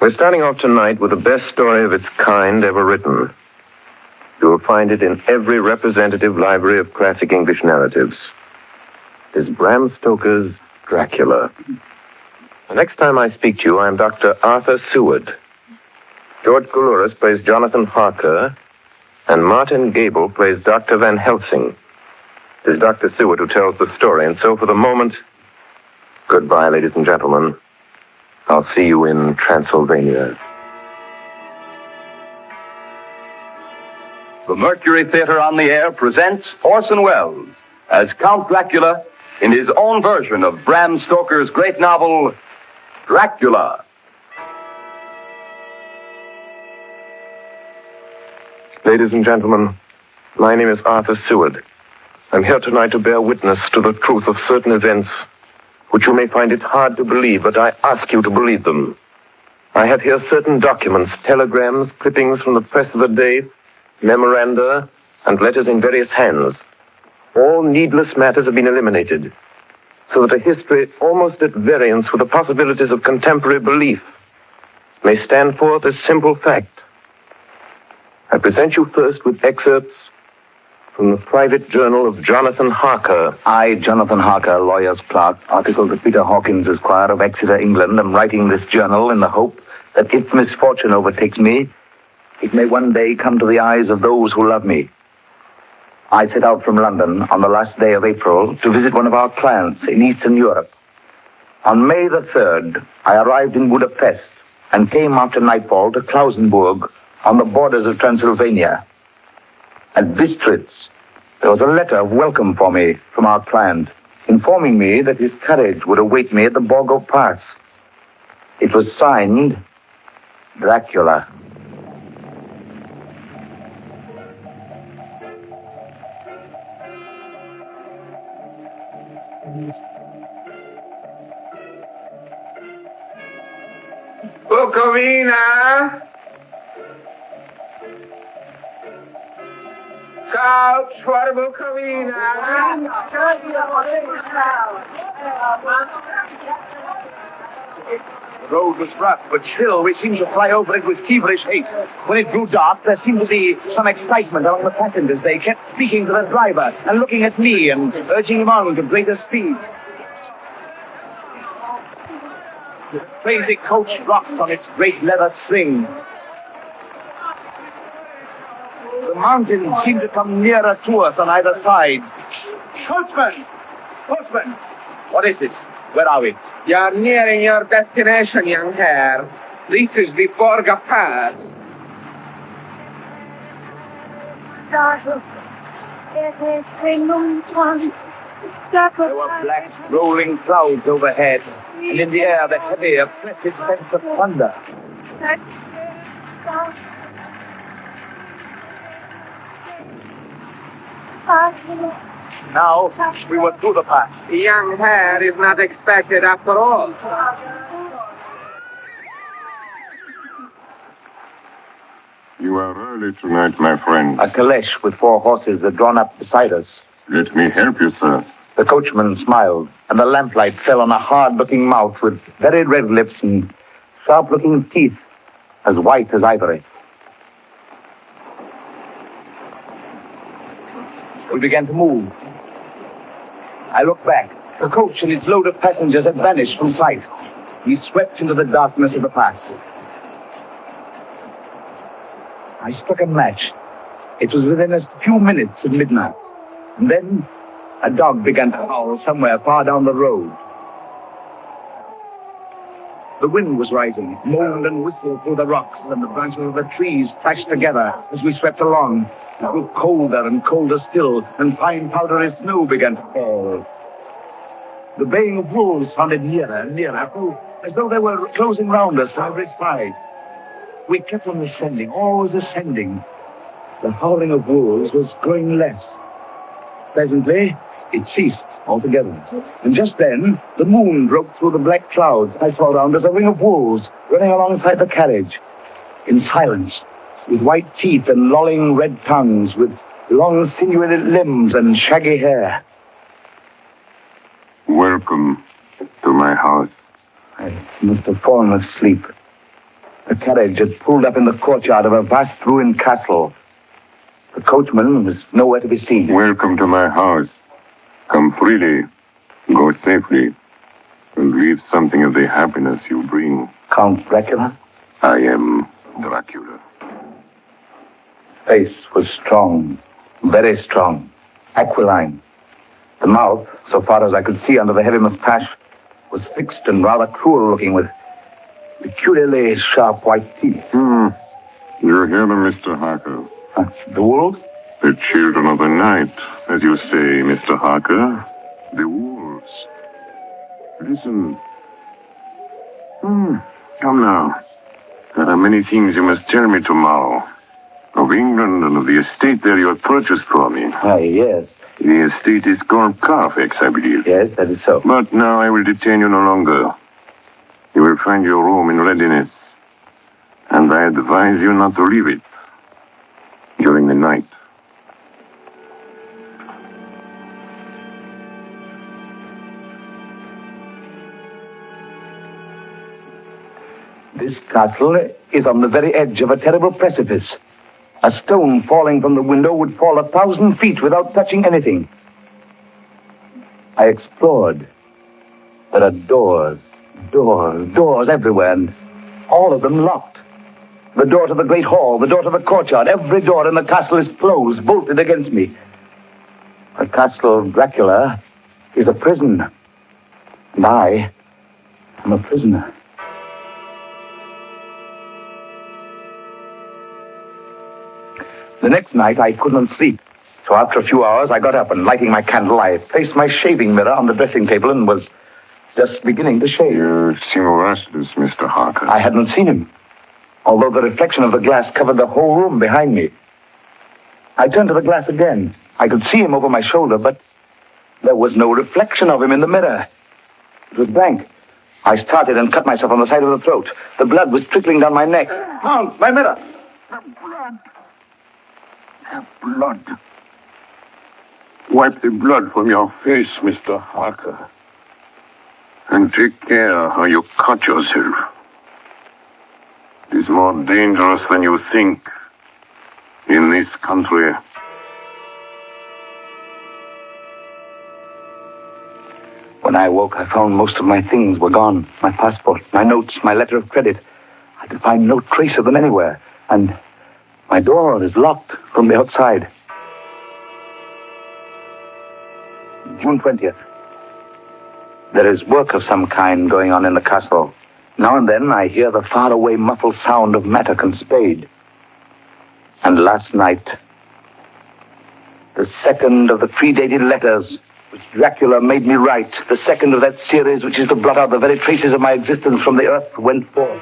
We're starting off tonight with the best story of its kind ever written. You will find it in every representative library of classic English narratives. It is Bram Stoker's Dracula. The next time I speak to you, I am Dr. Arthur Seward. George Coulouris plays Jonathan Harker, and Martin Gable plays Dr. Van Helsing. It is Dr. Seward who tells the story, and so for the moment, goodbye, ladies and gentlemen. I'll see you in Transylvania. The Mercury Theatre on the Air presents Orson Welles as Count Dracula in his own version of Bram Stoker's great novel, Dracula. Ladies and gentlemen, my name is Arthur Seward. I'm here tonight to bear witness to the truth of certain events which you may find it hard to believe, but I ask you to believe them. I have here certain documents, telegrams, clippings from the press of the day, memoranda, and letters in various hands. All needless matters have been eliminated, so that a history almost at variance with the possibilities of contemporary belief may stand forth as simple fact. I present you first with excerpts from the private journal of Jonathan Harker. I, Jonathan Harker, lawyer's clerk, article to Peter Hawkins, Esquire of Exeter, England, am writing this journal in the hope that if misfortune overtakes me, it may one day come to the eyes of those who love me. I set out from London on the last day of April to visit one of our clients in Eastern Europe. On May the 3rd, I arrived in Budapest and came after nightfall to Klausenburg on the borders of Transylvania. At Bistritz, there was a letter of welcome for me from our client, informing me that his carriage would await me at the Borgo Pass. It was signed, Dracula. Bukovina! Couch for Bukovina! The road was rough, but still we seemed to fly over it with feverish haste. When it grew dark, there seemed to be some excitement among the passengers. They kept speaking to the driver and looking at me and urging him on to greater speed. The crazy coach rocked on its great leather string. The mountains seemed to come nearer to us on either side. Coachman! Coachman! What is this? Where are we? You're nearing your destination, young hare. This is the Borgo Pass. There were black, rolling clouds overhead, and in the air the heavy, oppressive sense of thunder. Now, we were through the pass. The young hare is not expected after all. You are early tonight, my friend. A caleche with 4 horses are drawn up beside us. Let me help you, sir. The coachman smiled, and the lamplight fell on a hard-looking mouth with very red lips and sharp-looking teeth, as white as ivory. We began to move. I looked back. The coach and its load of passengers had vanished from sight. We swept into the darkness of the pass. I struck a match. It was within a few minutes of midnight. And then a dog began to howl somewhere far down the road. The wind was rising, moaned and whistled through the rocks, and the branches of the trees clashed together as we swept along. It grew colder and colder still, and fine powdery snow began to fall. The baying of wolves sounded nearer and nearer, as though they were closing round us from every side. We kept on ascending, always ascending. The howling of wolves was growing less. Presently, it ceased altogether. And just then, the moon broke through the black clouds. I saw around us a ring of wolves running alongside the carriage. In silence, with white teeth and lolling red tongues, with long sinewy limbs and shaggy hair. Welcome to my house. I must have fallen asleep. A carriage had pulled up in the courtyard of a vast ruined castle. The coachman was nowhere to be seen. Welcome to my house. Come freely, go safely, and leave something of the happiness you bring. Count Dracula? I am Dracula. Face was strong, very strong, aquiline. The mouth, so far as I could see under the heavy mustache, was fixed and rather cruel-looking, with peculiarly sharp white teeth. You hear them, Mr. Harker. The wolves? The children of the night, as you say, Mr. Harker. The wolves. Listen. Come now. There are many things you must tell me tomorrow. Of England and of the estate there you have purchased for me. Yes. The estate is called Carfax, I believe. Yes, that is so. But now I will detain you no longer. You will find your room in readiness. And I advise you not to leave it during the night. This castle is on the very edge of a terrible precipice. A stone falling from the window would fall 1,000 feet without touching anything. I explored. There are doors everywhere, and all of them locked. The door to the great hall, the door to the courtyard, every door in the castle is closed, bolted against me. The castle of Dracula is a prison, and I am a prisoner. The next night, I couldn't sleep. So after a few hours, I got up and, lighting my candle, I placed my shaving mirror on the dressing table and was just beginning to shave. You seem restless, Mr. Harker. I hadn't seen him, although the reflection of the glass covered the whole room behind me. I turned to the glass again. I could see him over my shoulder, but there was no reflection of him in the mirror. It was blank. I started and cut myself on the side of the throat. The blood was trickling down my neck. Count, my mirror! Blood. Wipe the blood from your face, Mr. Harker. And take care how you cut yourself. It is more dangerous than you think in this country. When I woke, I found most of my things were gone. My passport, my notes, my letter of credit. I could find no trace of them anywhere. And my door is locked from the outside. June 20th. There is work of some kind going on in the castle. Now and then I hear the faraway muffled sound of mattock and spade. And last night, the second of the predated letters which Dracula made me write, the second of that series which is to blot out the very traces of my existence from the earth, went forth.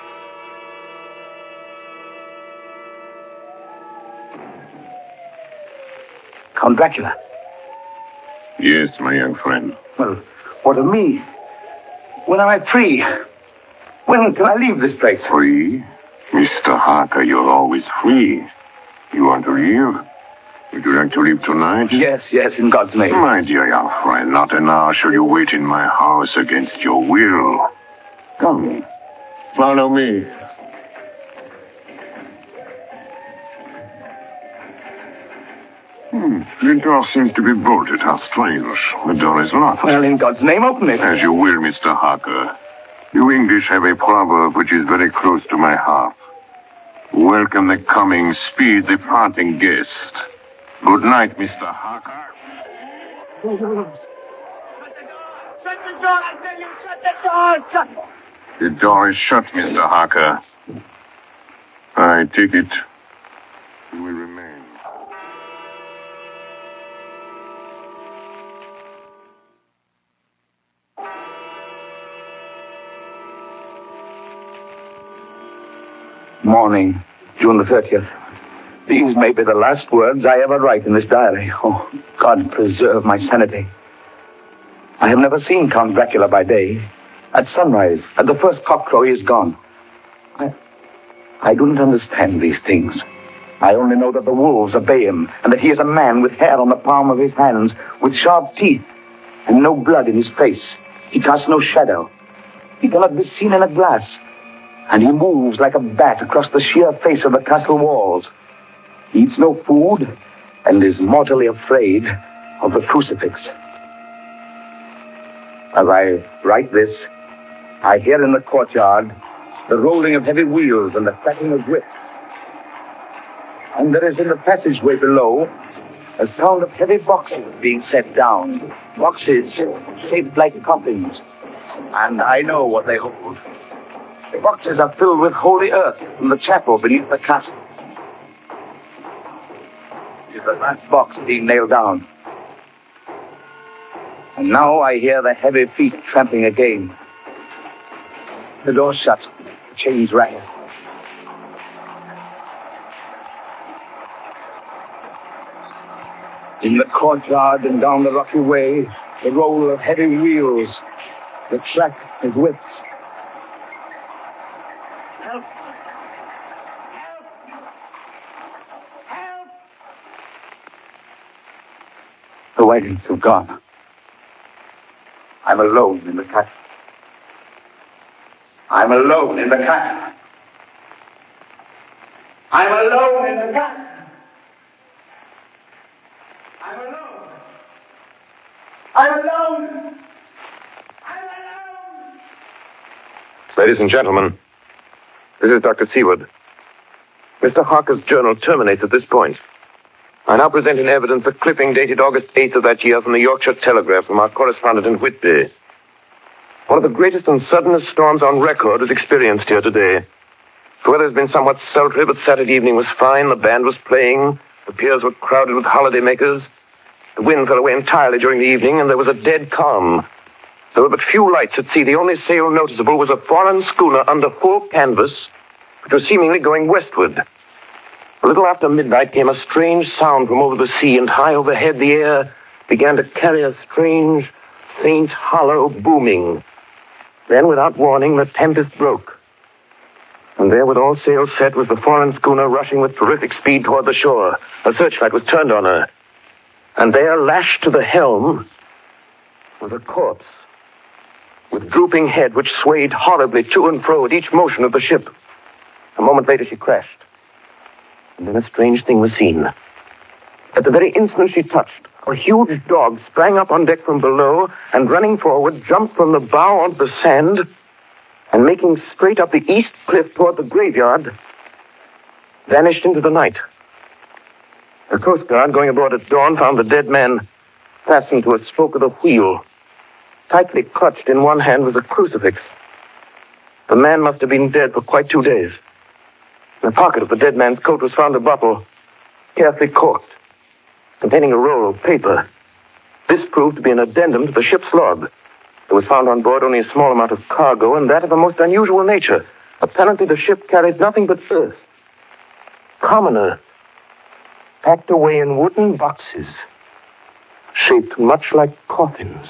Count Dracula. Yes, my young friend. Well, what of me? When am I free? When can I leave this place? Free? Mr. Harker, you're always free. You want to leave? Would you like to leave tonight? Yes, in God's name. My dear young friend, not an hour shall you wait in my house against your will. Come, follow me. The door seems to be bolted. How strange. The door is locked. Well, in God's name, open it. As you will, Mr. Harker. You English have a proverb which is very close to my heart. Welcome the coming, speed the parting guest. Good night, Mr. Harker. Shut the door! Shut the door! I tell you, shut the door! Shut... The door is shut, Mr. Harker. I take it you will remain. Morning, June the 30th. These may be the last words I ever write in this diary. Oh, God preserve my sanity. I have never seen Count Dracula by day. At sunrise, at the first cockcrow, he is gone. I do not understand these things. I only know that the wolves obey him, and that he is a man with hair on the palm of his hands, with sharp teeth, and no blood in his face. He casts no shadow. He cannot be seen in a glass. and he moves like a bat across the sheer face of the castle walls. He eats no food and is mortally afraid of the crucifix. As I write this, I hear in the courtyard the rolling of heavy wheels and the cracking of whips. And there is in the passageway below a sound of heavy boxes being set down. Boxes shaped like coffins. And I know what they hold. The boxes are filled with holy earth from the chapel beneath the castle. It is the last box being nailed down. And now I hear the heavy feet trampling again. The door shut. The chains rattle. In the courtyard and down the rocky way, the roll of heavy wheels, the clack of whips. Help! Help! Help! The wagons have gone. I'm alone in the castle. I'm alone in the castle. I'm alone in the castle. I'm alone. I'm alone. I'm alone. Ladies and gentlemen, this is Dr. Seward. Mr. Harker's journal terminates at this point. I now present in evidence a clipping dated August 8th of that year from the Yorkshire Telegraph from our correspondent in Whitby. One of the greatest and suddenest storms on record is experienced here today. The weather has been somewhat sultry, but Saturday evening was fine. The band was playing. The piers were crowded with holidaymakers. The wind fell away entirely during the evening, and there was a dead calm. There were but few lights at sea. The only sail noticeable was a foreign schooner under full canvas, which was seemingly going westward. A little after midnight came a strange sound from over the sea, and high overhead the air began to carry a strange, faint, hollow booming. Then, without warning, the tempest broke. And there, with all sails set, was the foreign schooner rushing with terrific speed toward the shore. A searchlight was turned on her. And there, lashed to the helm, was a corpse, with drooping head which swayed horribly to and fro at each motion of the ship. A moment later, she crashed. And then a strange thing was seen. At the very instant she touched, a huge dog sprang up on deck from below and, running forward, jumped from the bow onto the sand and, making straight up the east cliff toward the graveyard, vanished into the night. The Coast Guard, going aboard at dawn, found the dead man fastened to a spoke of the wheel. Tightly clutched in one hand was a crucifix. The man must have been dead for quite 2 days. In the pocket of the dead man's coat was found a bottle, carefully corked, containing a roll of paper. This proved to be an addendum to the ship's log. There was found on board only a small amount of cargo, and that of a most unusual nature. Apparently the ship carried nothing but earth. Common earth, packed away in wooden boxes, shaped much like coffins.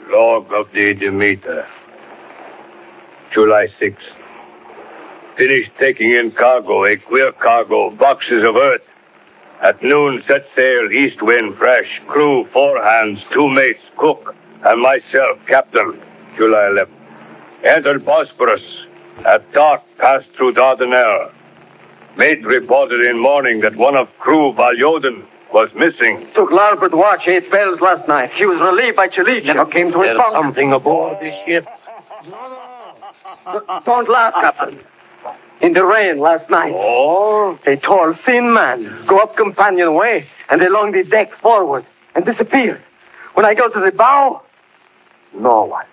Log of the Demeter, July 6th. Finished taking in cargo, a queer cargo, boxes of earth. At noon, set sail, east wind, fresh. Crew, 4 hands, 2 mates, cook, and myself, captain, July 11th. Entered Bosporus. At dark, passed through Dardanelles. Mate reported in morning that one of crew, Valjoden, was missing. Took larboard watch 8 bells last night. He was relieved by Chalik. Never came to his bunk. Something aboard this ship. Don't laugh, Captain. In the rain last night. Oh? A tall, thin man go up companionway and along the deck forward and disappeared. When I go to the bow, no one.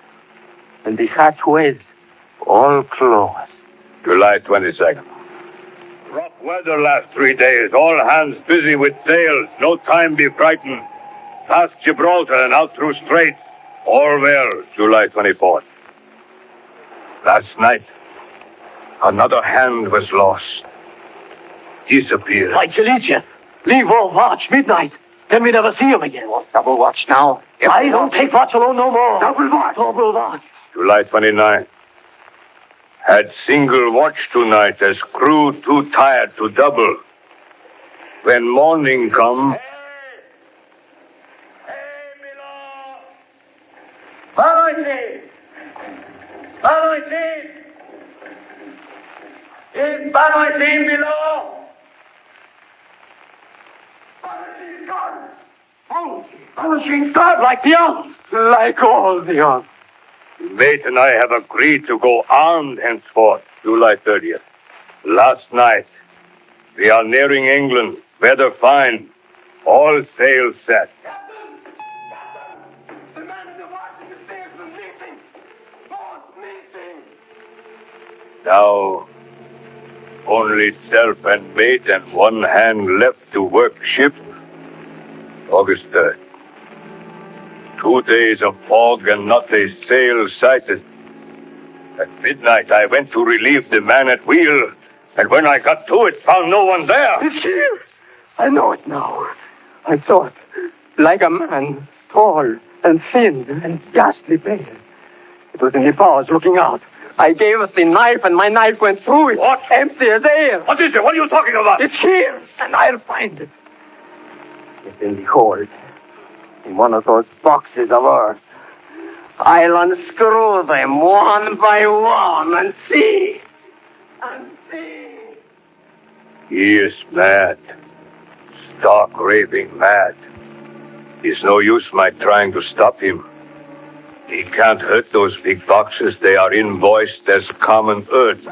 And the hatchways all closed. July 22nd. Rough weather last 3 days. All hands busy with sails. No time be frightened. Past Gibraltar and out through Straits. All well. July 24th. Last night, another hand was lost. Disappeared. By Chalicia, leave all watch midnight. Then we never see him again. Double watch now. I don't take watch alone no more. Double watch. Double watch. July 29th. Had single watch tonight as crew too tired to double. When morning come... Is Banoisin below? Punishing God like the others, like all the others. Mate and I have agreed to go armed henceforth, July 30th. Last night, we are nearing England. Weather fine. All sails set. The man in the Washington stairs was missing. Both missing. Now, only self and mate and one hand left to work ship. August 3rd. 2 days of fog and not a sail sighted. At midnight, I went to relieve the man at wheel, and when I got to it, found no one there. It's here. I know it now. I saw it. Like a man, tall and thin and ghastly pale. It was in the bows looking out. I gave it the knife, and my knife went through it. What? Empty as air. What is it? What are you talking about? It's here, and I'll find it. It's in the hold. In one of those boxes of earth. I'll unscrew them one by one and see. And see. He is mad. Stark raving mad. It's no use my trying to stop him. He can't hurt those big boxes. They are invoiced as common earth.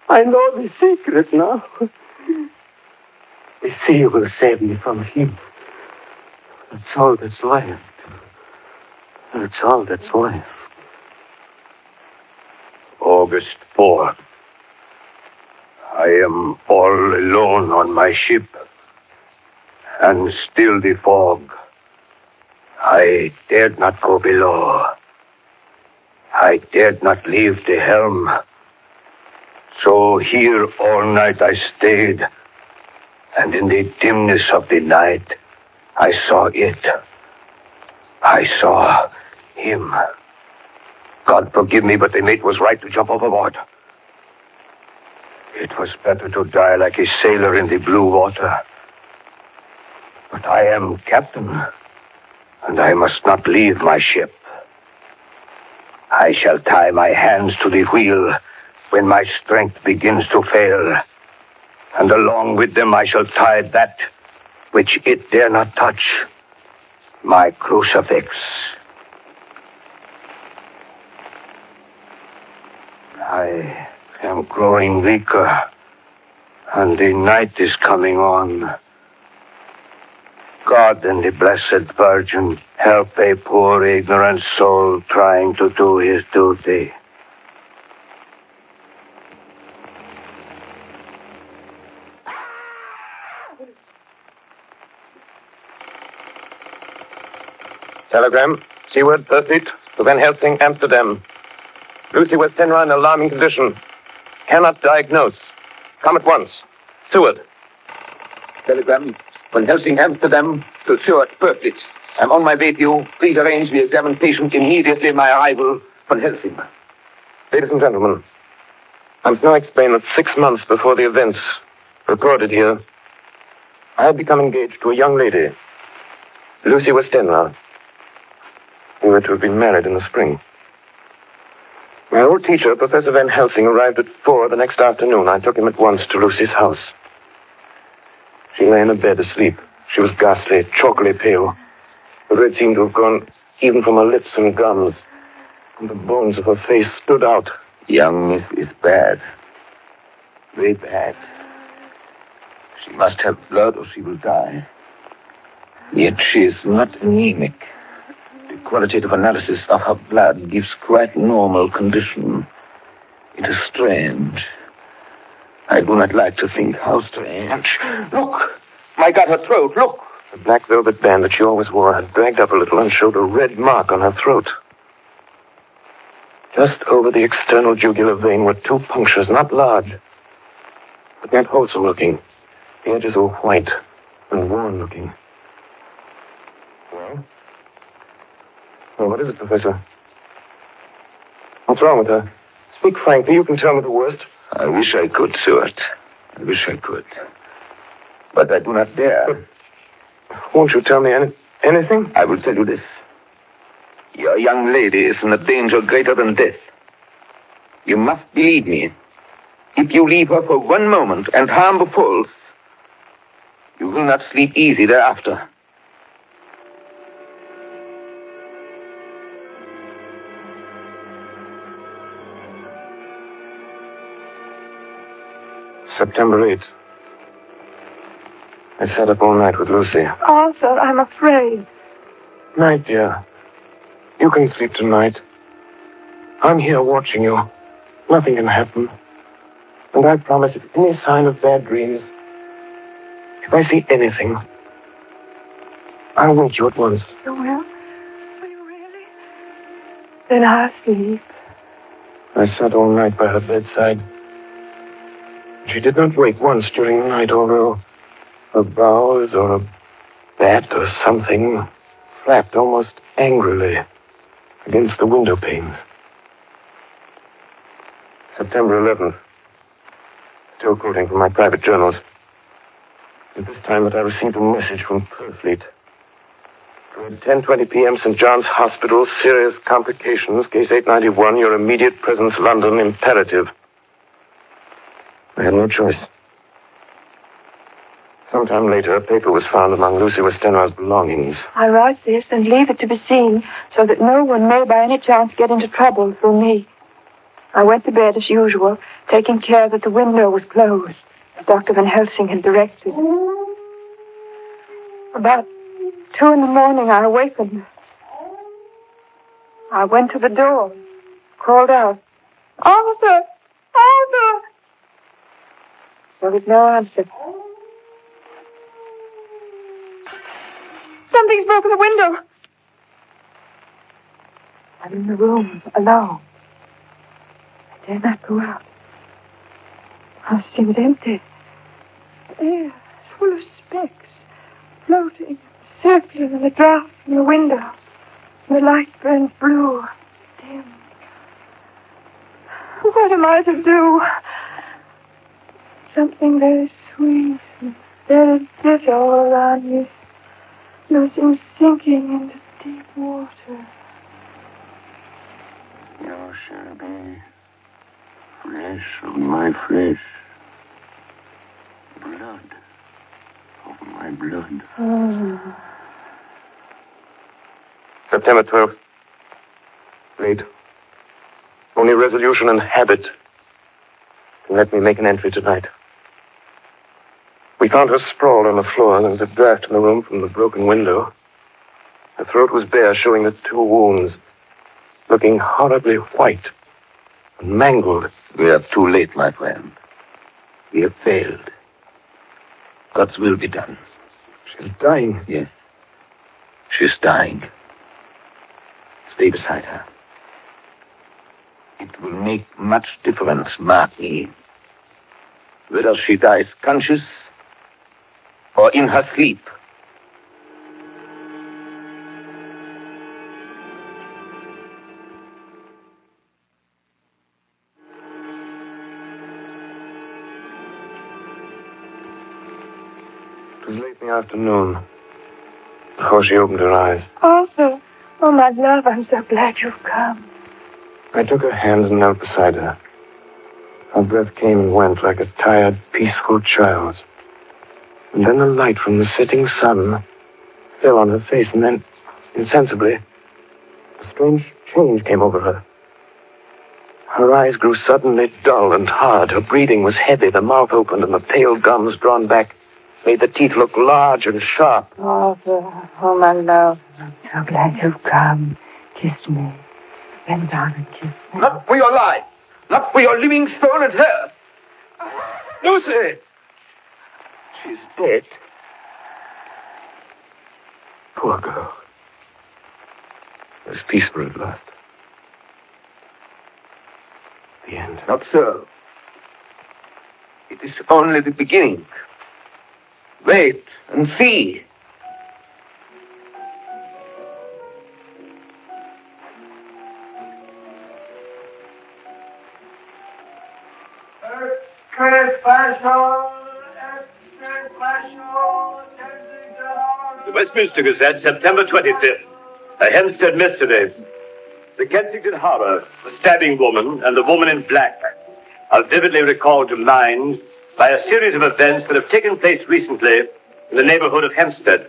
I know the secret now. The sea will save me from him. That's all that's left. That's all that's left. August 4th. I am all alone on my ship. And still the fog. I dared not go below. I dared not leave the helm. So here all night I stayed. And in the dimness of the night, I saw it. I saw him. God forgive me, but the mate was right to jump overboard. It was better to die like a sailor in the blue water. But I am captain, and I must not leave my ship. I shall tie my hands to the wheel when my strength begins to fail. And along with them I shall tie that which it dare not touch, my crucifix. I am growing weaker, and the night is coming on. God and the Blessed Virgin help a poor ignorant soul trying to do his duty. Telegram, Seaward, Earthfleet, to Van Helsing, Amsterdam. Lucy Westenra in alarming condition. Cannot diagnose. Come at once. Seward. Telegram, Van Helsing, Amsterdam, to Stuart, Earthfleet. I'm on my way to you. Please arrange the examination immediately my arrival, Van Helsing. Ladies and gentlemen, I must now explain that 6 months before the events recorded here, I had become engaged to a young lady, Lucy Westenra. We were to have been married in the spring. My old teacher, Professor Van Helsing, arrived at 4 the next afternoon. I took him at once to Lucy's house. She lay in a bed asleep. She was ghastly, chalkily pale. The red seemed to have gone even from her lips and gums, and the bones of her face stood out. Young is bad. Very bad. She must have blood or she will die. Yet she is not anemic. The qualitative analysis of her blood gives quite normal condition. It is strange. I do not like to think how strange. Look! My God, her throat, look! The black velvet band that she always wore had dragged up a little and showed a red mark on her throat. Just over the external jugular vein were 2 punctures, not large, but yet wholesome looking. The edges were white and worn looking. Well? Well, what is it, Professor? What's wrong with her? Speak frankly. You can tell me the worst. I wish I could, Stuart. I wish I could. But I do not dare. Won't you tell me anything? I will tell you this. Your young lady is in a danger greater than death. You must believe me. If you leave her for one moment and harm befalls, you will not sleep easy thereafter. September 8th. I sat up all night with Lucy. Arthur, I'm afraid. Night, dear. You can sleep tonight. I'm here watching you. Nothing can happen. And I promise if any sign of bad dreams, if I see anything, I'll wake you at once. You will? Will you really? Then I'll sleep. I sat all night by her bedside. She did not wake once during the night, although her brows or a bat or something flapped almost angrily against the window panes. September 11th. Still quoting from my private journals. At this time that I received a message from Purfleet. At 10:20 p.m., St. John's Hospital, serious complications, case 891, your immediate presence, London, imperative. I had no choice. Sometime later, a paper was found among Lucy Westenra's belongings. I write this and leave it to be seen so that no one may by any chance get into trouble through me. I went to bed as usual, taking care that the window was closed, as Dr. Van Helsing had directed. About 2 a.m, I awakened. I went to the door, called out, "Arthur! Arthur!" There was no answer. Something's broken the window. I'm in the room, alone. I dare not go out. The house seems empty. The air is full of specks, floating, circling in the draught from the window. And the light burns blue, dim. What am I to do? Something very sweet and very bitter all around me. Nothing sinking into deep water. You shall be flesh of my flesh, blood of my blood. September 12th. Late. Only resolution and habit can let me make an entry tonight. We found her sprawled on the floor. There was a draft in the room from the broken window. Her throat was bare, showing the 2 wounds, looking horribly white and mangled. We are too late, my friend. We have failed. God's will be done. She's dying. Yes. She's dying. Stay beside her. It will make much difference, mark me, whether she dies conscious or in her sleep. It was late in the afternoon before she opened her eyes. Arthur, oh, my love, I'm so glad you've come. I took her hand and knelt beside her. Her breath came and went like a tired, peaceful child's. And then the light from the setting sun fell on her face, and then, insensibly, a strange change came over her. Her eyes grew suddenly dull and hard. Her breathing was heavy. The mouth opened, and the pale gums drawn back made the teeth look large and sharp. Arthur, oh, my love, I'm so glad you've come. Kiss me. Bend down and kiss me. Not for your life. Not for your living soul and her. Lucy! She's dead. Poor girl. It was peaceful at last. The end. Not so. It is only the beginning. Wait and see. Confrontation. The Westminster Gazette, September 25th. A Hempstead mystery. The Kensington Horror, the stabbing woman, and the woman in black are vividly recalled to mind by a series of events that have taken place recently in the neighborhood of Hempstead.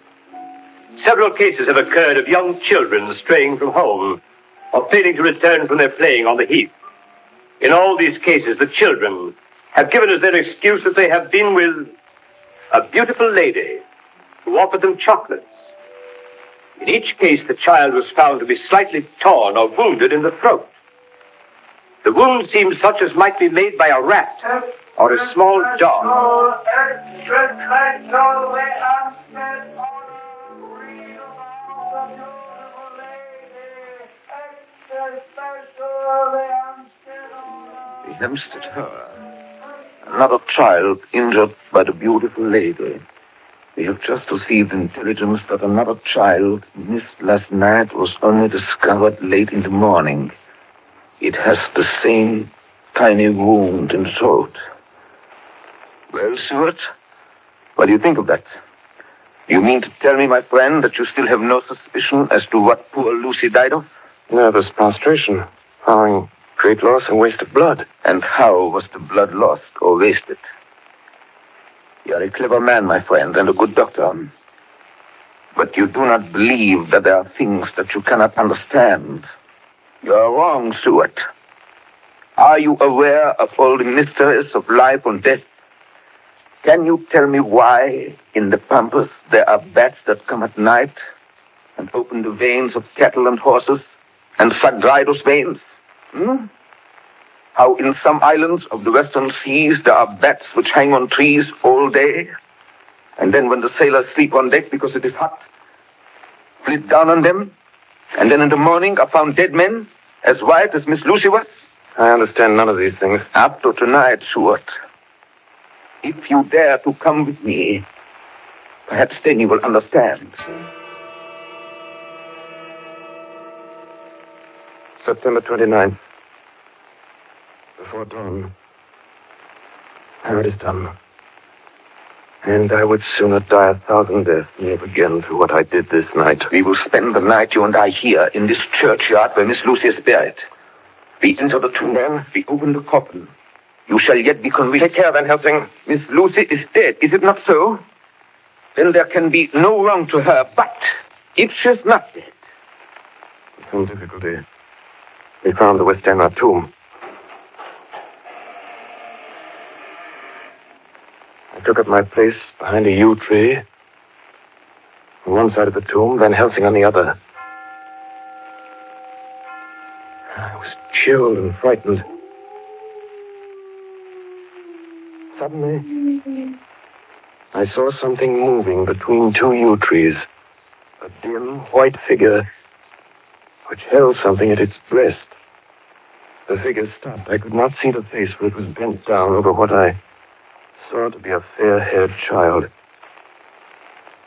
Several cases have occurred of young children straying from home or failing to return from their playing on the heath. In all these cases, the children have given as their excuse that they have been with a beautiful lady who offered them chocolates. In each case, the child was found to be slightly torn or wounded in the throat. The wound seemed such as might be made by a rat or a small dog. The Hempstead Horror. Another child injured by the beautiful lady. We have just received intelligence that another child missed last night was only discovered late in the morning. It has the same tiny wound in the throat. Well, Stuart, what do you think of that? You mean to tell me, my friend, that you still have no suspicion as to what poor Lucy died of? Nervous prostration, following great loss and waste of blood. And how was the blood lost or wasted? You are a clever man, my friend, and a good doctor. But you do not believe that there are things that you cannot understand. You are wrong, Stuart. Are you aware of all the mysteries of life and death? Can you tell me why in the pampas there are bats that come at night and open the veins of cattle and horses and suck dry those veins? How in some islands of the western seas there are bats which hang on trees all day, and then when the sailors sleep on deck because it is hot, flit down on them, and then in the morning are found dead men, as white as Miss Lucy was? I understand none of these things. Up to tonight, Stuart. If you dare to come with me, perhaps then you will understand. September 29th. Before dawn. Now it is done. And I would sooner die 1,000 deaths than live again through what I did this night. We will spend the night, you and I, here, in this churchyard where Miss Lucy is buried. We enter the tomb, then we open the coffin. You shall yet be convinced. Take care, Van Helsing. Miss Lucy is dead, is it not so? Then there can be no wrong to her, but if she's not dead... With some difficulty, we found the Westenra tomb. I took up my place behind a yew tree. On one side of the tomb, Van Helsing on the other. I was chilled and frightened. Suddenly, I saw something moving between two yew trees. A dim, white figure which held something at its breast. The figure stopped. I could not see the face, for it was bent down over what I saw to be a fair-haired child.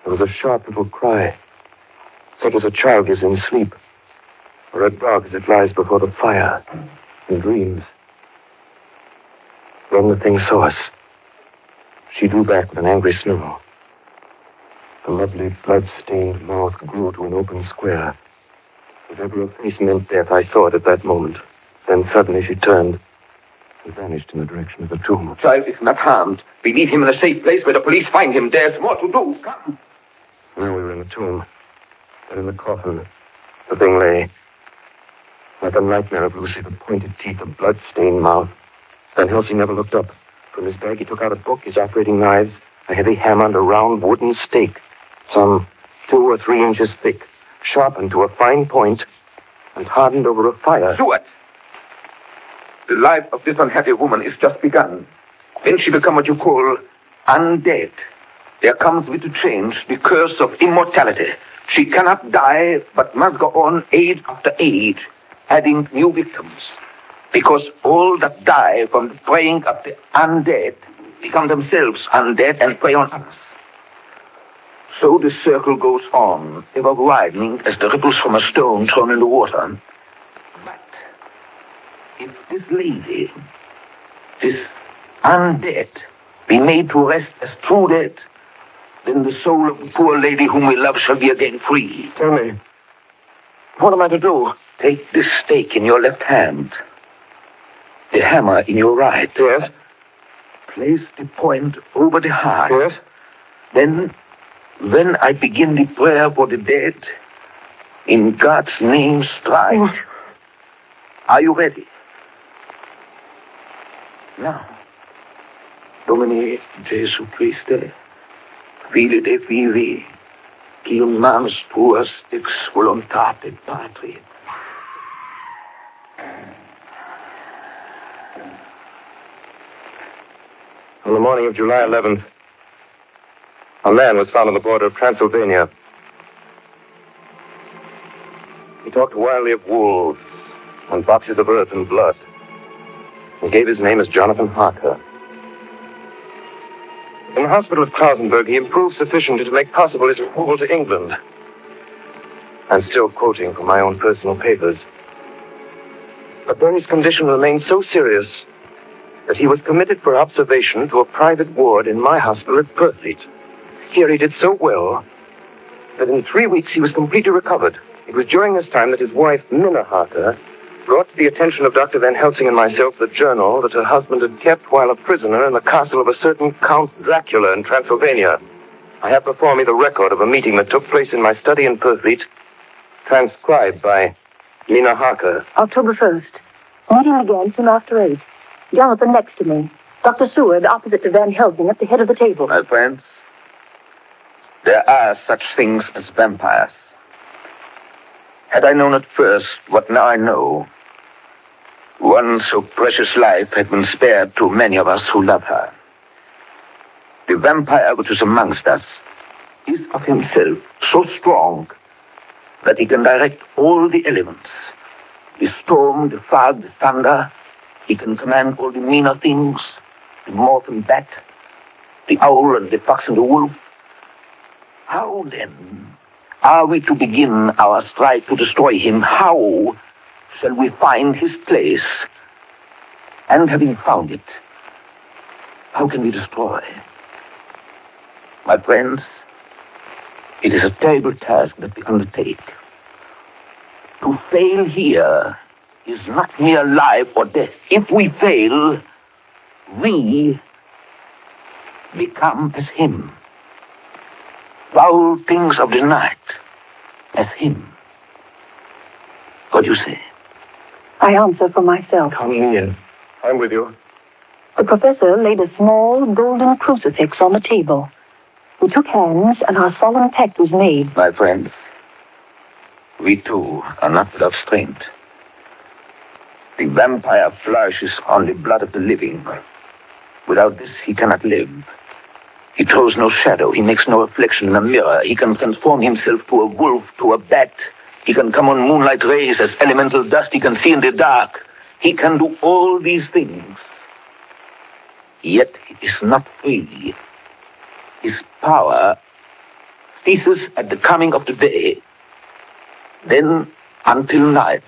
There was a sharp little cry, such as a child gives in sleep, or a dog as it lies before the fire and dreams. Then the thing saw us. She drew back with an angry snarl. The lovely, blood-stained mouth grew to an open square. Whatever her face meant death, I saw it at that moment. Then suddenly she turned and vanished in the direction of the tomb. The child is not harmed. We leave him in a safe place where the police find him. There's more to do. Come. Now we were in the tomb. But in the coffin, the thing lay. Like a nightmare of Lucy, the pointed teeth, the blood-stained mouth. Van Helsing never looked up. From his bag, he took out a book, his operating knives, a heavy hammer, and a round wooden stake, some 2 or 3 inches thick, sharpened to a fine point, and hardened over a fire. Stuart! The life of this unhappy woman is just begun. When she become what you call undead, there comes with the change the curse of immortality. She cannot die, but must go on age after age, adding new victims. Because all that die from the preying of the undead become themselves undead and prey on others. So the circle goes on, ever widening as the ripples from a stone thrown in the water. But if this lady, this undead, be made to rest as true dead, then the soul of the poor lady whom we love shall be again free. Tell me, what am I to do? Take this stake in your left hand, the hammer in your right. Yes? Place the point over the heart. Yes? Then, when I begin the prayer for the dead, in God's name strike. Are you ready? Now, Domine Jesu Christe, Fili Dei vivi, Cium manus tuas ex voluntate Patri. On the morning of July 11th, a man was found on the border of Transylvania. He talked wildly of wolves and boxes of earth and blood. He gave his name as Jonathan Harker. In the hospital of Klausenberg, he improved sufficiently to make possible his removal to England. I'm still quoting from my own personal papers. But then his condition remained so serious that he was committed for observation to a private ward in my hospital at Purfleet. Here he did so well that in 3 weeks he was completely recovered. It was during this time that his wife, Minna Harker, brought to the attention of Dr. Van Helsing and myself the journal that her husband had kept while a prisoner in the castle of a certain Count Dracula in Transylvania. I have before me the record of a meeting that took place in my study in Purfleet, transcribed by Minna Harker. October 1st. Meeting again soon after 8. Jonathan next to me. Dr. Seward opposite to Van Helsing at the head of the table. My friends, there are such things as vampires. Had I known at first what now I know, one so precious life had been spared to many of us who love her. The vampire which is amongst us is of himself so strong that he can direct all the elements. The storm, the fog, the thunder. He can command all the meaner things, the moth and bat, the owl and the fox and the wolf. How then are we to begin our strike to destroy him? How shall we find his place? And having found it, how can we destroy? My friends, it is a terrible task that we undertake. To fail here is not mere life or death. If we fail, we become as him. Foul things of the night as him. What do you say? I answer for myself. Come in. I'm with you. The professor laid a small golden crucifix on the table. We took hands and our solemn pact was made. My friends, we too are not without strength. The vampire flourishes on the blood of the living. Without this, he cannot live. He throws no shadow. He makes no reflection in a mirror. He can transform himself to a wolf, to a bat. He can come on moonlight rays as elemental dust. He can see in the dark. He can do all these things. Yet he is not free. His power ceases at the coming of the day. Then, until night,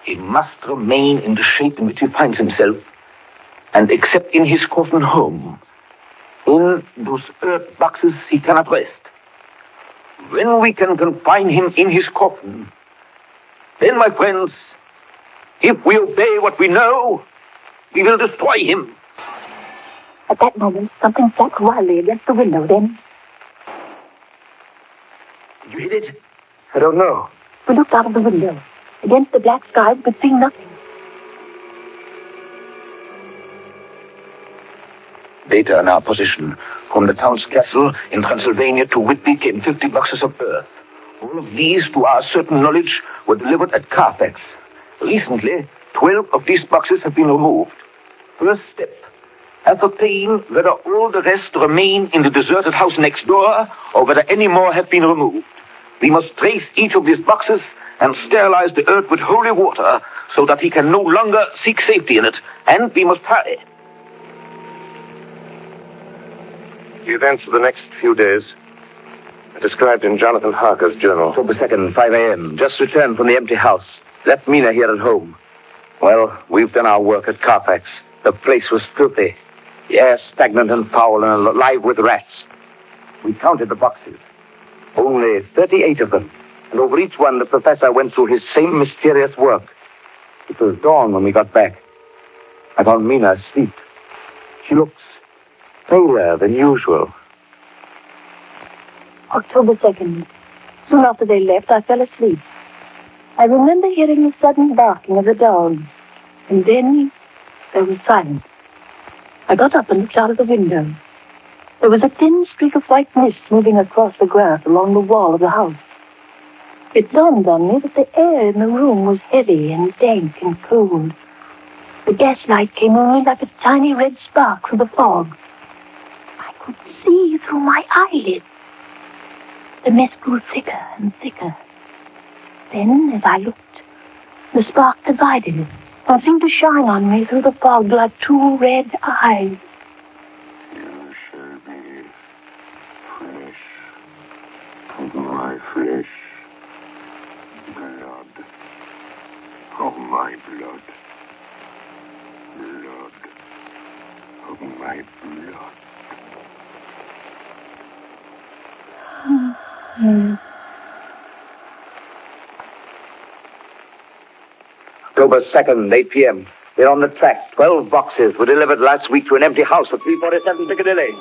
he must remain in the shape in which he finds himself, and except in his coffin home, in those earth boxes he cannot rest. When we can confine him in his coffin, then, my friends, if we obey what we know, we will destroy him. At that moment, something flapped wildly against the window. Then Did you hit it? I don't know. we looked out of the window. Against the black sky, we could see nothing. Data in our position. From the town's castle in Transylvania to Whitby came 50 boxes of earth. All of these, to our certain knowledge, were delivered at Carfax. Recently, 12 of these boxes have been removed. First step, ascertain whether all the rest remain in the deserted house next door or whether any more have been removed. We must trace each of these boxes and sterilize the earth with holy water so that he can no longer seek safety in it. And we must hurry. The events of the next few days are described in Jonathan Harker's journal. October 2nd, 5 a.m. Just returned from the empty house. Left Mina here at home. Well, we've done our work at Carfax. The place was filthy. The air stagnant and foul and alive with rats. We counted the boxes. Only 38 of them. And over each one, the professor went through his same mysterious work. It was dawn when we got back. I found Mina asleep. She looks paler than usual. October 2nd. Soon after they left, I fell asleep. I remember hearing the sudden barking of the dogs. And then there was silence. I got up and looked out of the window. There was a thin streak of white mist moving across the grass along the wall of the house. It dawned on me that the air in the room was heavy and dank and cold. The gaslight came only like a tiny red spark through the fog. I could see through my eyelids. The mist grew thicker and thicker. Then, as I looked, the spark divided and seemed to shine on me through the fog like two red eyes. You shall be flesh of my flesh, blood of my blood, blood of my blood. October 2nd, 8 p.m. They're on the track. 12 boxes were delivered last week to an empty house at 347 Piccadilly.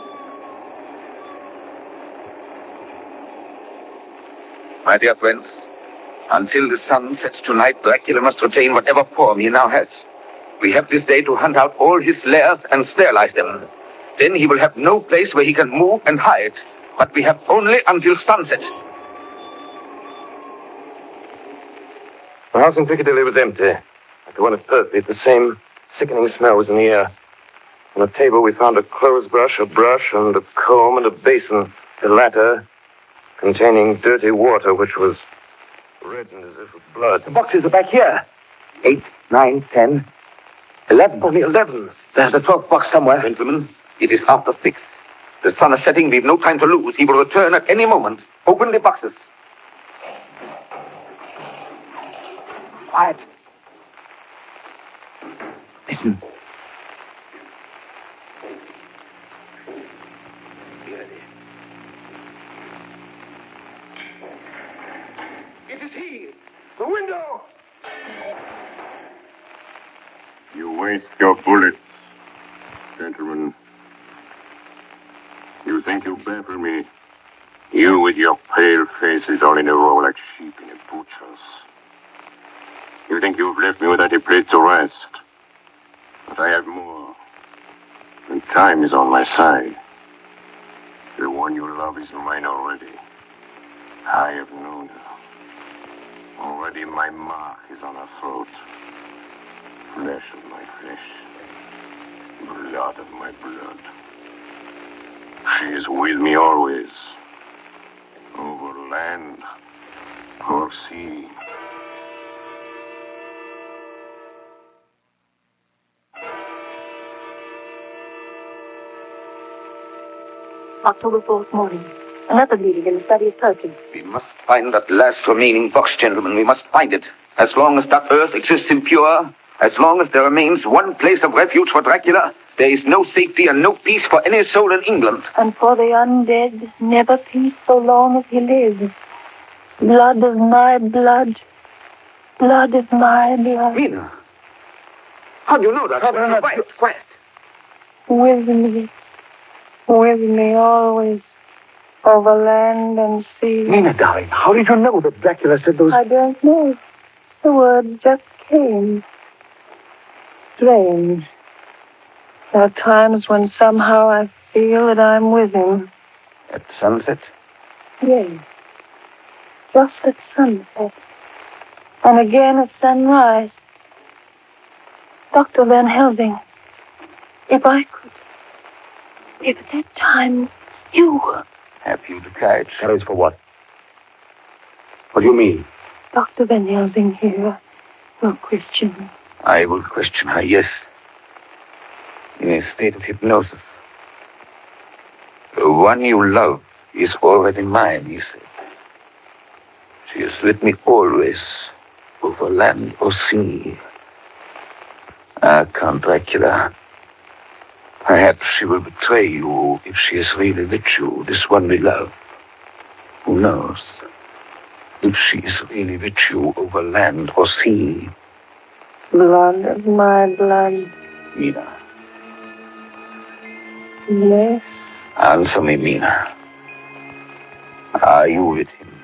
My dear friends, until the sun sets tonight, Dracula must retain whatever form he now has. We have this day to hunt out all his lairs and sterilize them. Then he will have no place where he can move and hide. But we have only until sunset. The house in Piccadilly was empty. Like the one at Purfleet, the same sickening smell was in the air. On the table, we found a clothes brush, a brush, and a comb, and a basin. The latter containing dirty water, which was reddened as if with blood. The boxes are back here. 8, 9, 10, 11. Only 11. There's a 12th box somewhere. Gentlemen, it is after 6. The sun is setting. We've no time to lose. He will return at any moment. Open the boxes. Quiet. Listen. It is he! The window! You waste your bullets, gentlemen. You think you baffle me? You with your pale faces all in a row like sheep in a butcher's. You think you've left me without a place to rest. But I have more. And time is on my side. The one you love is mine already. I have known her. Already my mark is on her throat. Flesh of my flesh. Blood of my blood. She is with me always. Over land or sea. October 4th morning. Another meeting in the study of Perkins. We must find that last remaining box, gentlemen. We must find it. As long as that earth exists impure, as long as there remains one place of refuge for Dracula, there is no safety and no peace for any soul in England. And for the undead, never peace so long as he lives. Blood of my blood. Blood of my blood. Mina, how do you know that? Quiet. With me. With me always. Over land and sea. Mina, darling, how did you know that Dracula said those... I don't know. The words just came. Strange. There are times when somehow I feel that I'm with him. At sunset? Yes. Just at sunset. And again at sunrise. Dr. Van Helsing, if I could... If at that time you... Have you the courage? Courage for what? What do you mean? Dr. Van Helsing here will question. I will question her, yes. In a state of hypnosis. The one you love is already mine, he said. She is with me always, over land or sea. Ah, Count Dracula, Perhaps she will betray you if she is really with you, this one we love. Who knows? If she is really with you over land or sea. Blood of my blood. Mina. Yes. Answer me, Mina. Are you with him?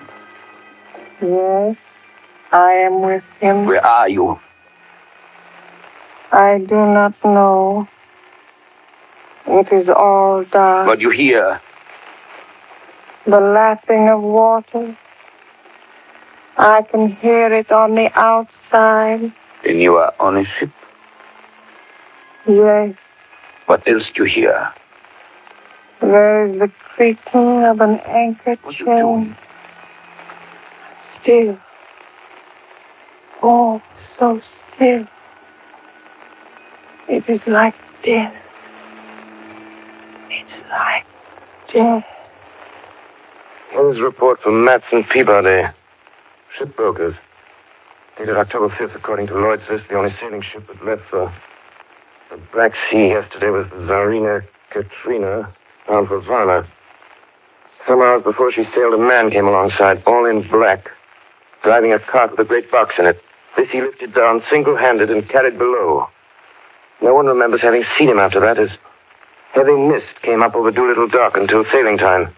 Yes. I am with him. Where are you? I do not know. It is all dark. What you hear? The lapping of water. I can hear it on the outside. Then you are on a ship. Yes. What else do you hear? There is the creaking of an anchor What you chain. doing? Still. Oh, so still. It is like death. It's like death. Here's a report from Matson Peabody, shipbrokers. Dated October 5th, according to Lloyd's list, the only sailing ship that left for the Black Sea yesterday was the Tsarina Katrina, bound for Varna. Some hours before she sailed, a man came alongside, all in black, driving a cart with a great box in it. This he lifted down single-handed and carried below. No one remembers having seen him after that, as heavy mist came up over Doolittle Dock until sailing time.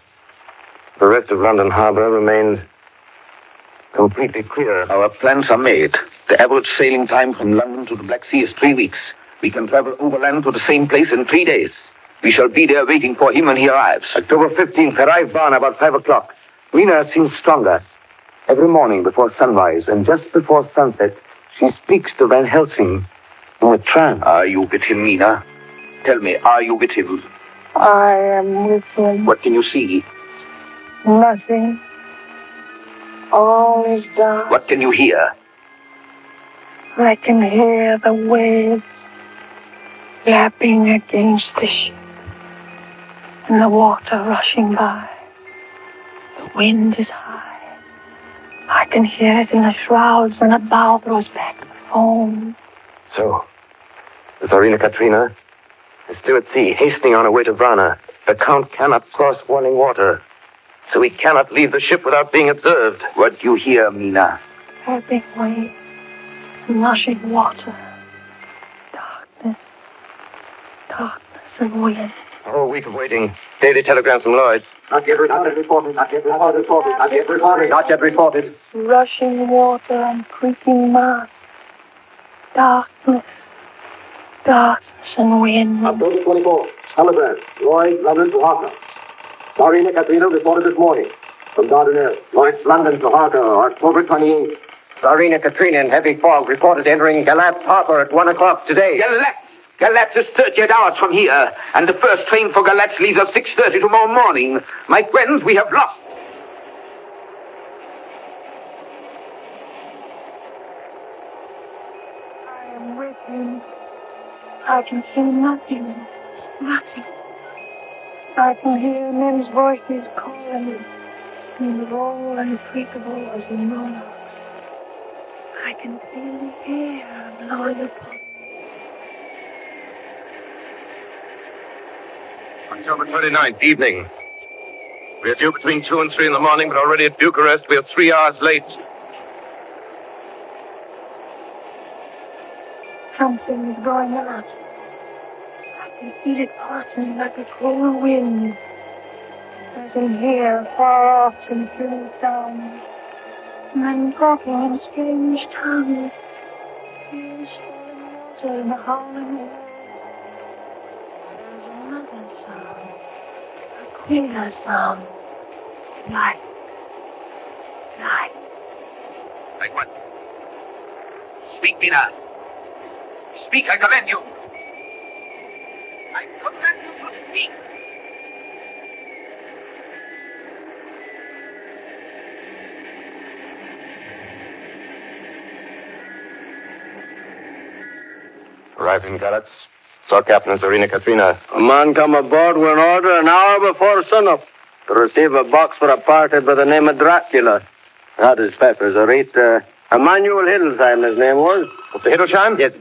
The rest of London Harbor remained completely clear. Our plans are made. The average sailing time from London to the Black Sea is 3 weeks. We can travel overland to the same place in 3 days. We shall be there waiting for him when he arrives. October 15th, arrive Varna about 5 o'clock. Mina seems stronger. Every morning before sunrise and just before sunset, she speaks to Van Helsing in a trance. Are you with him, Mina? Tell me, are you with him? I am with him. What can you see? Nothing. All is dark. What can you hear? I can hear the waves lapping against the ship and the water rushing by. The wind is high. I can hear it in the shrouds when a bow throws back the foam. So, the Tsarina Katrina is still at sea, hastening on her way to Varna. The Count cannot cross running water, so he cannot leave the ship without being observed. What do you hear, Mina? Ebbing waves, rushing water, darkness, darkness and wind. A whole week of waiting. Daily telegrams from Lloyd's. Not yet reported. Not yet reported. Rushing water and creaking masts. Darkness. Darkness and wind. October 24th. Telegram. Lloyd, London to Harker. Tsarina Katrina reported this morning from Dardanelles. Lloyd's, London to Harker, October 28th. Tsarina Katrina in heavy fog reported entering Galatz Harbor at 1 o'clock today. Galatz is 38 hours from here, and the first train for Galatz leaves at 6:30 tomorrow morning. My friends, we have lost. I am with him. I can see nothing. Nothing. I can hear men's voices calling in the roll and creak of oars and monarchs. I can feel the air blowing upon me. October 29th, evening. We are due between 2 and 3 in the morning, but already at Bucharest we are 3 hours late. Something is going on. I can feel it passing like a cold wind. I can hear far off some true sounds. Men talking in strange tongues. Tears falling water in the howling waves. There's another sound. A queer sound. Like Like what? Speak, Mina. Speak, I command you. I command you to speak. Arrived in Galatz. Saw Captain Tsarina Katrina. A man come aboard with an order an hour before sunup to receive a box for a party by the name of Dracula. Had his papers, a rate, Emmanuel Hiddlesheim, his name was. Mr. Hiddlesheim? Yes.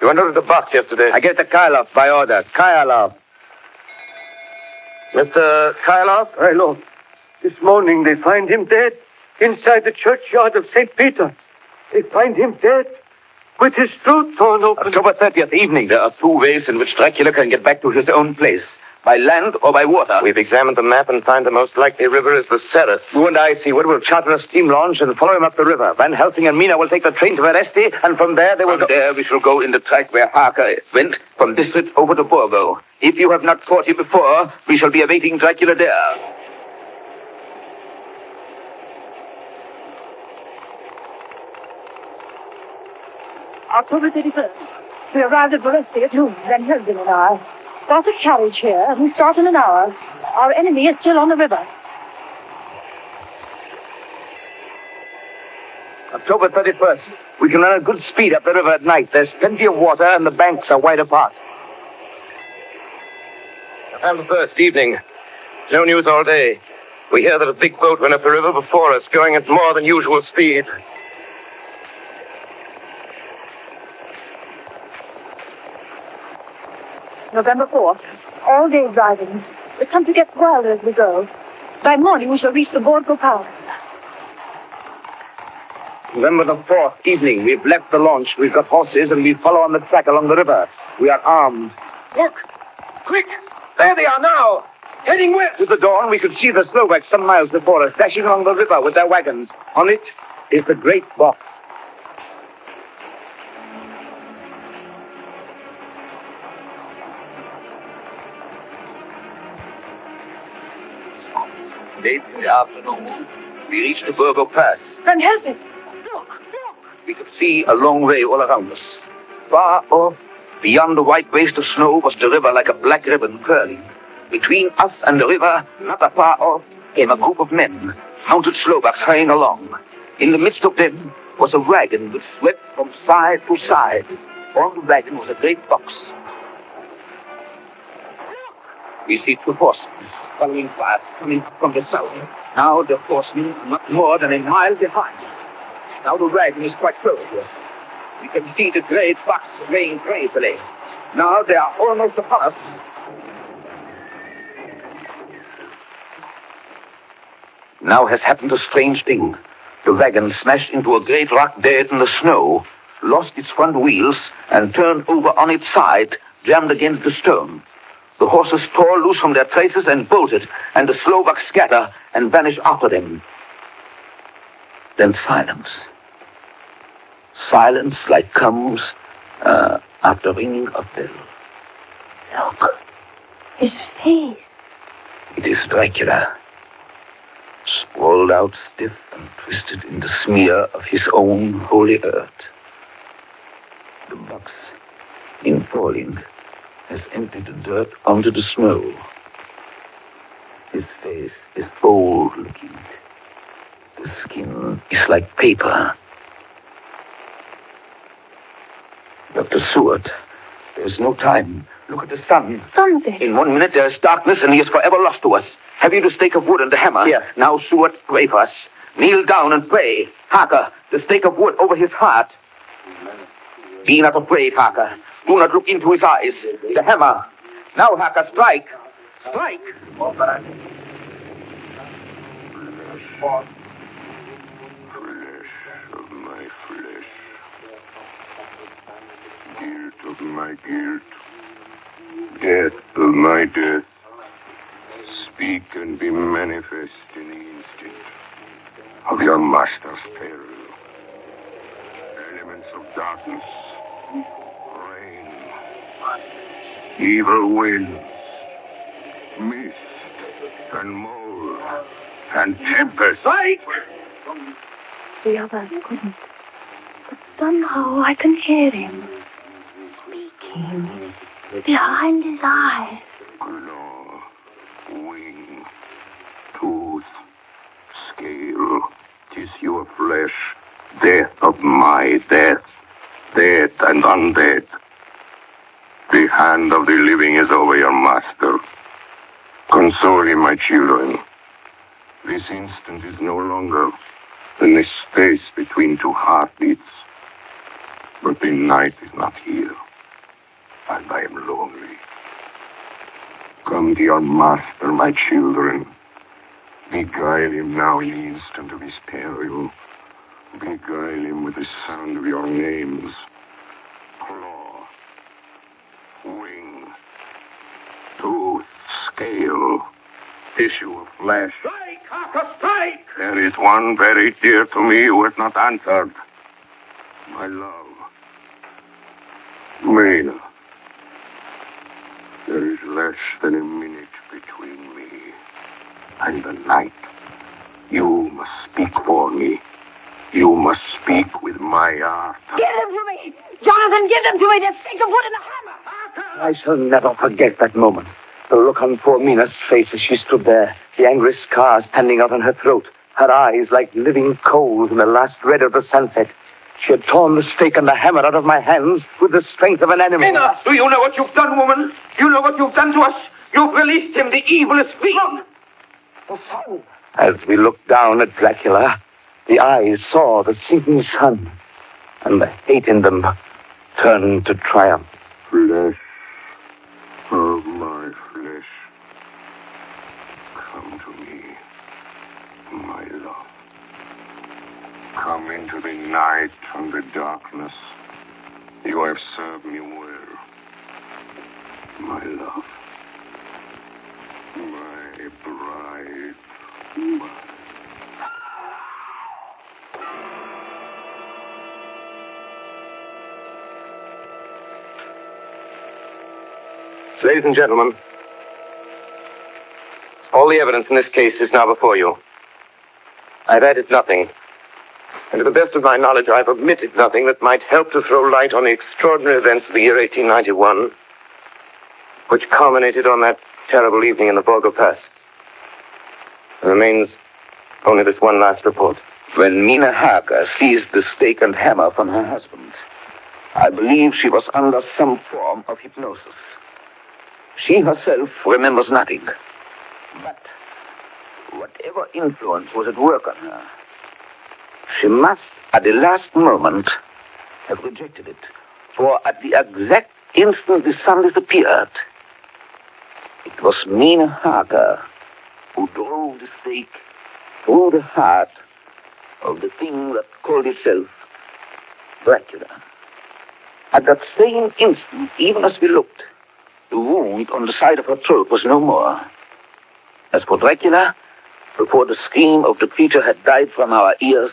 You went out of the box yesterday. I gave the Kylov by order. Kylov. Mr. Kyloff? My lord, this morning they find him dead inside the churchyard of St. Peter. They find him dead with his throat torn open. October 30th evening, there are two ways in which Dracula can get back to his own place. By land or by water. We've examined the map and find the most likely river is the Sereth. You and I, Seward, will charter a steam launch and follow him up the river. Van Helsing and Mina will take the train to Veresti, and from there they will go... there we shall go in the track where Harker went, from District over to Borgo. If you have not caught him before, we shall be awaiting Dracula there. October 31st. We arrived at Veresti at noon, Van Helsing and I. Got a carriage here, and we start in an hour. Our enemy is still on the river. October 31st. We can run at good speed up the river at night. There's plenty of water, and the banks are wide apart. November 1st, evening. No news all day. We hear that a big boat went up the river before us, going at more than usual speed. November 4th. All day driving. The country gets wilder as we go. By morning we shall reach the Borgo Pass. November the 4th, evening. We've left the launch. We've got horses, and we follow on the track along the river. We are armed. Look! Quick! There they are now! Heading west! With the dawn, we could see the Slovaks some miles before us, dashing along the river with their wagons. On it is the great box. Late in the afternoon, we reached the Borgo Pass. Van Helsing! Look! We could see a long way all around us. Far off, beyond the white waste of snow, was the river like a black ribbon curling. Between us and the river, not far off, came a group of men, mounted Slovaks hurrying along. In the midst of them was a wagon which swept from side to side. On the wagon was a great box. We see two horsemen following fast, coming from the south. Now the horsemen are not more than a mile behind. Now the wagon is quite close here. We can see the great box swaying crazily. Now they are almost upon us. Now has happened a strange thing. The wagon smashed into a great rock bed in the snow, lost its front wheels, and turned over on its side, jammed against the stone. The horses tore loose from their traces and bolted, and the Slovaks scatter and vanish after them. Then silence. Silence like comes after ringing of bell. Look! His face! It is Dracula, sprawled out stiff and twisted in the smear of his own holy earth. The box, in falling, has emptied the dirt onto the snow. His face is old-looking. The skin is like paper. Dr. Seward, there's no time. Look at the sun. Sunday. In 1 minute there is darkness and he is forever lost to us. Have you the stake of wood and the hammer? Yes. Now, Seward, pray for us. Kneel down and pray. Harker, the stake of wood over his heart. Be not afraid, Harker. Do not look into his eyes. The hammer. Now, Harker, strike. Strike. Flesh of my flesh. Guilt of my guilt. Death of my death. Speak and be manifest in the instant of your master's peril. Elements of darkness. Rain. Evil winds. Mist. And mold. And tempest. Strike! The others couldn't. But somehow I can hear him speaking behind his eyes. Claw, wing, tooth, scale, tissue of flesh, death of my death, dead and undead. The hand of the living is over your master. Console him, my children. This instant is no longer than the space between two heartbeats. But the night is not here, and I am lonely. Come to your master, my children. Beguile him now in the instant of his peril. Beguile him with the sound of your names. Claw, wing, tooth, scale, tissue of flesh. Strike, Harker, strike! There is one very dear to me who has not answered. My love. Mina. There is less than a minute between me and the night. You must speak for me. You must speak with my heart. Give them to me! Jonathan, give them to me! They're stake of wood and a hammer! I shall never forget that moment. The look on poor Mina's face as she stood there, the angry scar standing out on her throat, her eyes like living coals in the last red of the sunset. She had torn the stake and the hammer out of my hands with the strength of an animal. Mina, do you know what you've done, woman? You know what you've done to us? You've released him, the evilest fiend. The sun. As we looked down at Dracula, the eyes saw the sinking sun, and the hate in them turned to triumph. Flesh of my flesh. Come to me, my love. Come into the night and the darkness. You have served me well, my love. My bride. Ladies and gentlemen, all the evidence in this case is now before you. I've added nothing. And to the best of my knowledge, I've omitted nothing that might help to throw light on the extraordinary events of the year 1891, which culminated on that terrible evening in the Borgo Pass. There remains only this one last report. When Mina Harker seized the stake and hammer from her husband, I believe she was under some form of hypnosis. She herself remembers nothing. But whatever influence was at work on her, she must, at the last moment, have rejected it. For at the exact instant the sun disappeared, it was Mina Harker who drove the stake through the heart of the thing that called itself Dracula. At that same instant, even as we looked, the wound on the side of her throat was no more. As for Dracula, before the scream of the creature had died from our ears,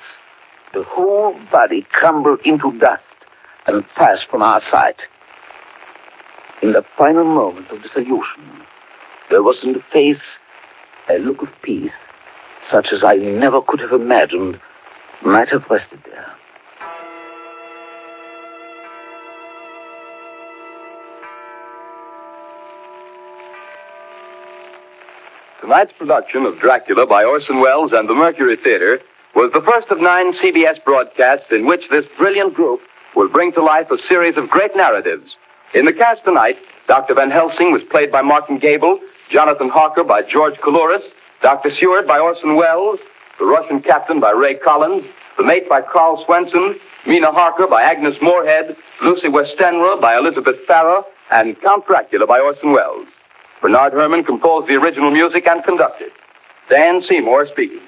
the whole body crumbled into dust and passed from our sight. In the final moment of dissolution, there was in the face a look of peace, such as I never could have imagined might have rested there. Tonight's production of Dracula by Orson Welles and the Mercury Theatre was the first of 9 CBS broadcasts in which this brilliant group will bring to life a series of great narratives. In the cast tonight, Dr. Van Helsing was played by Martin Gable, Jonathan Harker by George Coulouris, Dr. Seward by Orson Welles, the Russian captain by Ray Collins, the mate by Carl Swenson, Mina Harker by Agnes Moorehead, Lucy Westenra by Elizabeth Farrar, and Count Dracula by Orson Welles. Bernard Herrmann composed the original music and conducted. Dan Seymour speaking.